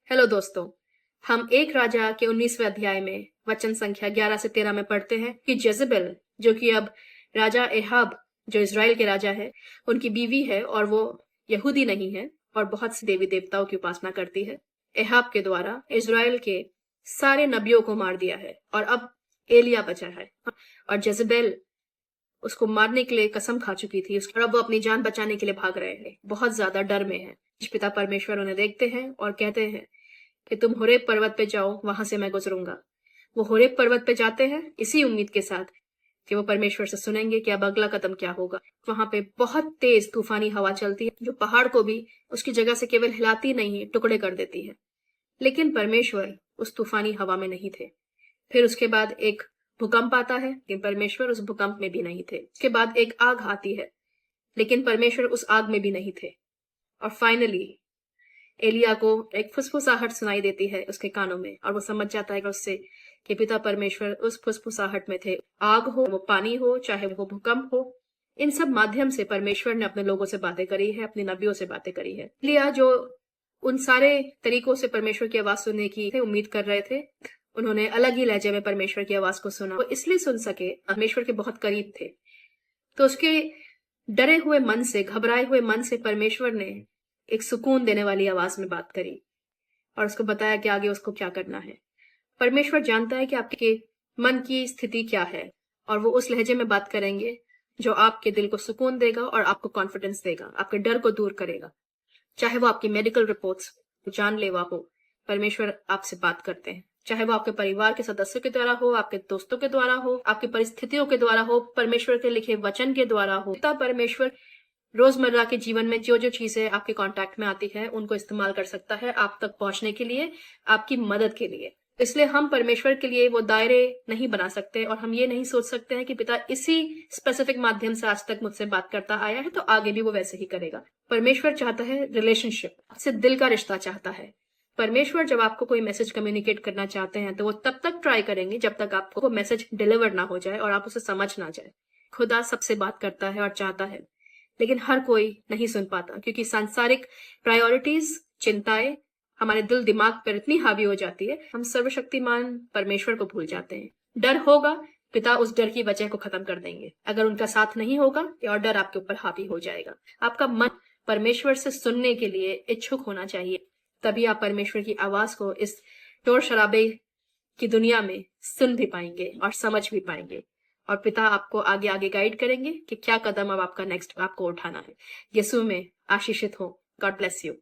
Hello दोस्तों। हम एक राजा के 19वें अध्याय में वचन संख्या 11 से 13 में पढ़ते हैं कि जेजेबेल, जो कि अब राजा एहाब, जो इज़राइल के राजा है, उनकी बीवी है और वो यहूदी नहीं है और बहुत से देवी देवताओं की उपासना करती है। एहाब के द्वारा इज़राइल के सारे नबियों को मार दिया है और अब एलिया बचा है और जेजेबेल उसको मारने के लिए कसम खा चुकी थी और अब वो अपनी जान बचाने के लिए भाग रहे हैं। बहुत ज्यादा डर में है। पिता परमेश्वर उन्हें देखते हैं और कहते हैं कि तुम होरेब पर्वत पे जाओ, वहां से मैं गुजरूंगा। वो होरेब पर्वत पे जाते हैं इसी उम्मीद के साथ कि वो परमेश्वर से सुनेंगे कि अब अगला कदम क्या होगा। वहां पे बहुत तेज तूफानी हवा चलती है जो पहाड़ को भी उसकी जगह से केवल हिलाती नहीं, टुकड़े कर देती है। लेकिन परमेश्वर उस तूफानी हवा में नहीं थे। फिर उसके बाद एक भूकंप आता है, लेकिन परमेश्वर उस भूकंप में भी नहीं थे। उसके बाद एक आग आती है, लेकिन परमेश्वर उस आग में भी नहीं थे। और फाइनली एलिया को एक फुसफुसाहट सुनाई देती है उसके कानों में और वो समझ जाता है कि उससे कि पिता परमेश्वर उस फुसफुसाहट में थे। आग हो, वो पानी हो, चाहे वो भूकंप हो, इन सब माध्यम से परमेश्वर ने अपने लोगों से बातें करी है, अपनी नबियों से बातें करी है। एलिया जो उन सारे तरीकों से परमेश्वर की आवाज सुनने की उम्मीद कर रहे थे, उन्होंने अलग ही लहजे में परमेश्वर की आवाज को सुना। वो इसलिए सुन सके, परमेश्वर के बहुत करीब थे। तो उसके डरे हुए मन से, घबराए हुए मन से परमेश्वर ने एक सुकून देने वाली आवाज में बात करी और उसको बताया कि आगे उसको क्या करना है। परमेश्वर जानता है कि आपके मन की स्थिति क्या है और वो उस लहजे में बात करेंगे जो आपके दिल को सुकून देगा और आपको कॉन्फिडेंस देगा, आपके डर को दूर करेगा। चाहे वो आपकी मेडिकल रिपोर्ट्स जानलेवा हो, परमेश्वर आपसे बात करते हैं। चाहे वो आपके परिवार के सदस्यों के द्वारा हो, आपके दोस्तों के द्वारा हो, आपकी परिस्थितियों के द्वारा हो, परमेश्वर के लिखे वचन के द्वारा हो। पिता परमेश्वर रोजमर्रा के जीवन में जो जो चीजें आपके कांटेक्ट में आती है उनको इस्तेमाल कर सकता है आप तक पहुंचने के लिए, आपकी मदद के लिए। इसलिए हम परमेश्वर के लिए वो दायरे नहीं बना सकते और हम ये नहीं सोच सकते हैं कि पिता इसी स्पेसिफिक माध्यम से आज तक मुझसे बात करता आया है तो आगे भी वो वैसे ही करेगा। परमेश्वर चाहता है रिलेशनशिप, आपसे दिल का रिश्ता चाहता है। परमेश्वर जब आपको कोई मैसेज कम्युनिकेट करना चाहते हैं तो वो तब तक ट्राई करेंगे जब तक आपको वो मैसेज डिलीवर ना हो जाए और आप उसे समझ ना जाए। खुदा सबसे बात करता है और चाहता है, लेकिन हर कोई नहीं सुन पाता क्योंकि सांसारिक प्रायोरिटीज, चिंताएं हमारे दिल दिमाग पर इतनी हावी हो जाती है, हम सर्वशक्तिमान परमेश्वर को भूल जाते हैं। डर होगा, पिता उस डर की वजह को खत्म कर देंगे। अगर उनका साथ नहीं होगा और डर आपके ऊपर हावी हो जाएगा। आपका मन परमेश्वर से सुनने के लिए इच्छुक होना चाहिए, तभी आप परमेश्वर की आवाज को इस शोर शराबे की दुनिया में सुन भी पाएंगे और समझ भी पाएंगे। और पिता आपको आगे आगे गाइड करेंगे कि क्या कदम अब आपका नेक्स्ट आपको उठाना है। यीशु में आशीषित हो। God bless you.